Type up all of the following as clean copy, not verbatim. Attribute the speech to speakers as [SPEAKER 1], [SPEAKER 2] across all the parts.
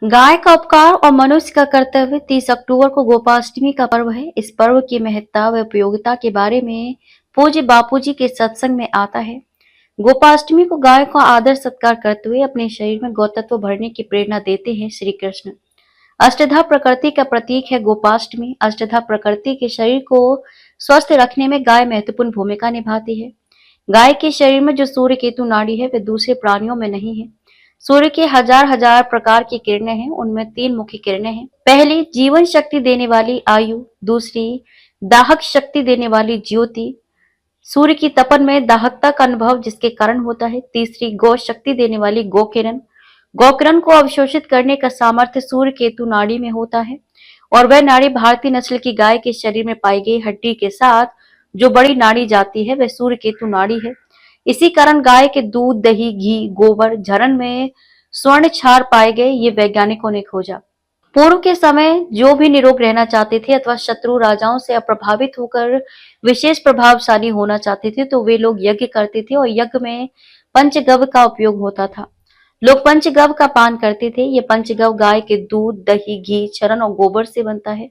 [SPEAKER 1] गाय का उपकार और मनुष्य का कर्तव्य। 30 अक्टूबर को गोपाष्टमी का पर्व है। इस पर्व की महत्ता व उपयोगिता के बारे में पूज्य बापूजी के सत्संग में आता है। गोपाष्टमी को गाय का आदर सत्कार करते हुए अपने शरीर में गौतत्व भरने की प्रेरणा देते हैं श्री कृष्ण। अष्टधा प्रकृति का प्रतीक है गोपाष्टमी। अष्टधा प्रकृति के शरीर को स्वस्थ रखने में गाय महत्वपूर्ण भूमिका निभाती है। गाय के शरीर में जो सूर्य केतु नाड़ी है वह दूसरे प्राणियों में नहीं है। सूर्य के हजार हजार प्रकार की किरणें हैं, उनमें 3 मुख्य किरणें हैं। पहली जीवन शक्ति देने वाली आयु, दूसरी दाहक शक्ति देने वाली ज्योति, सूर्य की तपन में दाहकता का अनुभव जिसके कारण होता है। तीसरी गौ शक्ति देने वाली गोकिरण। गोकिरण को अवशोषित करने का सामर्थ्य सूर्य केतु नाड़ी में होता है और वह नाड़ी भारतीय नस्ल की गाय के शरीर में पाई गई हड्डी के साथ जो बड़ी नाड़ी जाती है वह सूर्य केतु नाड़ी है। इसी कारण गाय के दूध, दही, घी, गोबर, झरन में स्वर्ण क्षार पाए गए, ये वैज्ञानिकों ने खोजा। पूर्व के समय जो भी निरोग रहना चाहते थे अथवा शत्रु राजाओं से अप्रभावित होकर विशेष प्रभावशाली होना चाहते थे तो वे लोग यज्ञ करते थे और यज्ञ में पंचगव्य का उपयोग होता था। लोग पंचगव्य का पान करते थे। ये पंचगव्य गाय के दूध, दही, घी, चरण और गोबर से बनता है।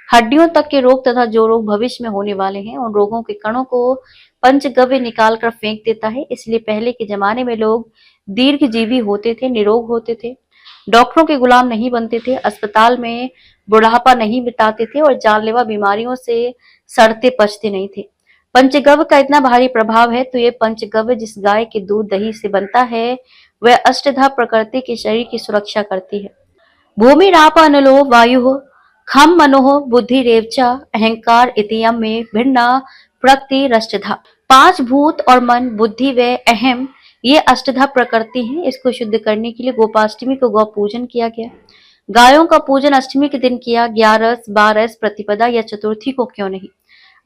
[SPEAKER 1] हड्डियों तक के रोग तथा जो रोग भविष्य में होने वाले हैं उन रोगों के कणों को पंचगव्य निकाल कर फेंक देता है। इसलिए पहले के जमाने में लोग दीर्घजीवी होते थे, निरोग होते थे, डॉक्टरों के गुलाम नहीं बनते थे, अस्पताल में बुढ़ापा नहीं बिताते थे और जानलेवा बीमारियों से सड़ते पचते नहीं थे। पंचगव्य का इतना भारी प्रभाव है तो ये पंचगव्य जिस गाय के दूध दही से बनता है वह अष्टधा प्रकृति के शरीर की सुरक्षा करती है। भूमिराप अनलो वायु खम मनोह बुद्धि रेवचा अहंकार इतियम में भिन्ना प्रकृति रष्टधा। 5 भूत और मन, बुद्धि व अहम ये अष्टधा प्रकृति है। इसको शुद्ध करने के लिए गोपाष्टमी को गौ पूजन किया गया। गायों का पूजन अष्टमी के दिन किया। 11, 12 प्रतिपदा या चतुर्थी को क्यों नहीं।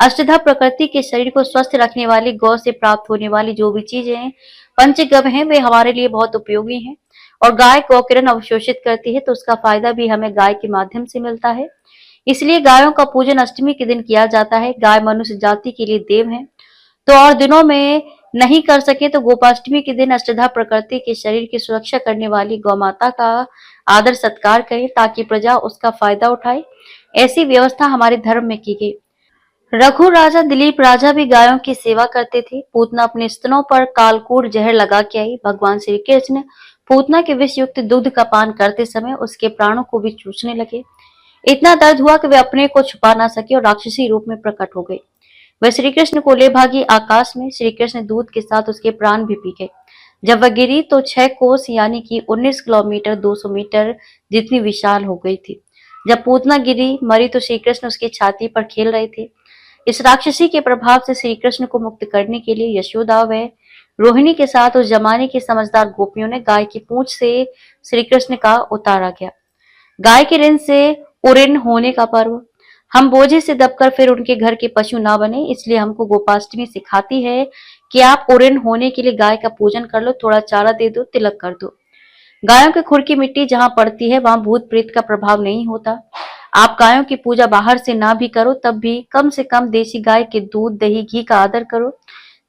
[SPEAKER 1] अष्टधा प्रकृति के शरीर को स्वस्थ रखने वाली गौ से प्राप्त होने वाली जो भी चीजें पंचगव्य हैं वे हमारे लिए बहुत उपयोगी हैं और गाय गौकिरण अवशोषित करती है तो उसका फायदा भी हमें गाय के माध्यम से मिलता है। इसलिए गायों का पूजन अष्टमी के दिन किया जाता है। गाय मनुष्य जाति के लिए देव है तो और दिनों में नहीं कर सके तो गोपाष्टमी के दिन अष्टधा प्रकृति के शरीर की सुरक्षा करने वाली गौ माता का आदर सत्कार करें ताकि प्रजा उसका फायदा उठाए। ऐसी व्यवस्था हमारे धर्म में की गई। रघु राजा, दिलीप राजा भी गायों की सेवा करते थे। पूतना अपने स्तनों पर कालकूट जहर लगा के आई। भगवान श्री कृष्ण पूतना के विष युक्त दूध का पान करते समय उसके प्राणों को भी चूसने लगे। इतना दर्द हुआ कि वे अपने को छुपा ना सके और राक्षसी रूप में प्रकट हो गई। वह श्री कृष्ण को ले भागी आकाश में। श्री कृष्ण दूध के साथ उसके प्राण भी पी गए। जब वह गिरी तो 6 कोस यानी कि 19 किलोमीटर 200 मीटर जितनी विशाल हो गई थी। जब पूतना गिरी मरी तो श्री कृष्ण उसकी छाती पर खेल रहे थे। इस राक्षसी के प्रभाव से श्री कृष्ण को मुक्त करने के लिए यशोदा व रोहिणी के साथ उस जमाने की समझदार गोपियों ने गाय की पूंछ से श्री कृष्ण का उतारा गया। गाय के ऋण से उऋण होने का पर्व। हम बोझे से दबकर फिर उनके घर के पशु ना बने, इसलिए हमको गोपाष्टमी सिखाती है कि आप उऋण होने के लिए गाय का पूजन कर लो, थोड़ा चारा दे दो, तिलक कर दो। गायों के खुर की मिट्टी जहां पड़ती है वहां भूत प्रेत का प्रभाव नहीं होता। आप गायों की पूजा बाहर से ना भी करो तब भी कम से कम देसी गाय के दूध, दही, घी का आदर करो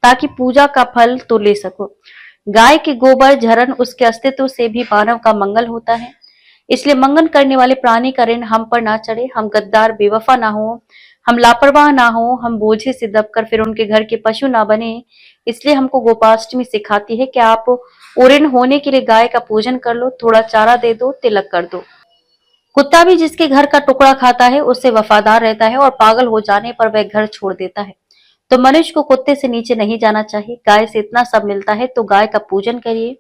[SPEAKER 1] ताकि पूजा का फल तो ले सको। गाय के गोबर, झरन, उसके अस्तित्व से भी मानव का मंगल होता है। इसलिए मंगल करने वाले प्राणी का ऋण हम पर ना चढ़े। हम गद्दार बेवफा ना हो, हम लापरवाह ना हो, हम बोझे से दबकर फिर उनके घर के पशु ना बने। इसलिए हमको गोपाष्टमी सिखाती है कि आप उऋण होने के लिए गाय का पूजन कर लो, थोड़ा चारा दे दो, तिलक कर दो। कुत्ता भी जिसके घर का टुकड़ा खाता है उससे वफादार रहता है और पागल हो जाने पर वह घर छोड़ देता है। तो मनुष्य को कुत्ते से नीचे नहीं जाना चाहिए। गाय से इतना सब मिलता है तो गाय का पूजन करिए,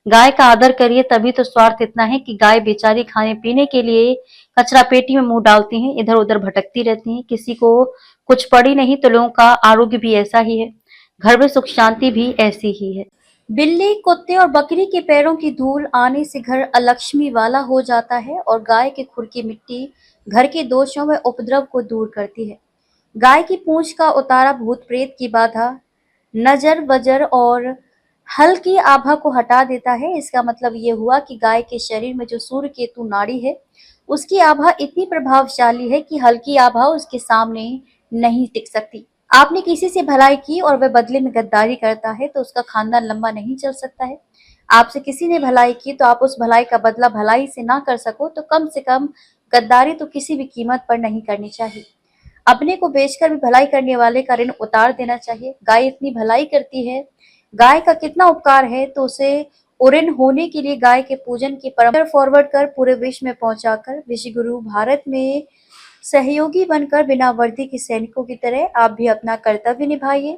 [SPEAKER 1] गाय का आदर करिए। तभी तो स्वार्थ इतना है कि गाय बेचारी खाने पीने के लिए कचरा पेटी में मुंह डालती हैं, इधर उधर भटकती रहती हैं। किसी को कुछ पड़ी नहीं तो लोगों का आरोग्य भी ऐसा ही है, घर में सुख शांति भी ऐसी ही है। बिल्ली, कुत्ते और बकरी के पैरों की धूल आने से घर अलक्ष्मी वाला हो जाता है और गाय के खुर की मिट्टी घर के दोषों व उपद्रव को दूर करती है। गाय की पूंछ का उतारा भूत प्रेत की बाधा, नजर बजर और हल्की आभा को हटा देता है। इसका मतलब ये हुआ कि गाय के शरीर में जो सूर्य केतु नाड़ी है उसकी आभा इतनी प्रभावशाली है कि हल्की आभा उसके सामने नहीं टिक सकती। आपने किसी से भलाई की और वह बदले में गद्दारी करता है तो उसका खानदान लंबा नहीं चल सकता है। आपसे किसी ने भलाई की तो आप उस भलाई का बदला भलाई से ना कर सको तो कम से कम गद्दारी तो किसी भी कीमत पर नहीं करनी चाहिए। अपने को बेचकर भी भलाई करने वाले का ऋण उतार देना चाहिए। गाय इतनी भलाई करती है, गाय का कितना उपकार है, तो उसे ऋण होने के लिए गाय के पूजन की परंपरा फॉरवर्ड कर पूरे विश्व में पहुंचाकर विश्व गुरु भारत में सहयोगी बनकर बिना वर्दी के सैनिकों की तरह आप भी अपना कर्तव्य निभाइए।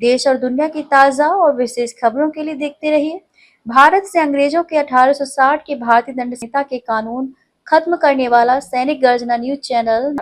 [SPEAKER 1] देश और दुनिया की ताजा और विशेष खबरों के लिए देखते रहिए भारत से अंग्रेजों के 1860 के भारतीय दंड संहिता के कानून खत्म करने वाला सैनिक गर्जना न्यूज चैनल।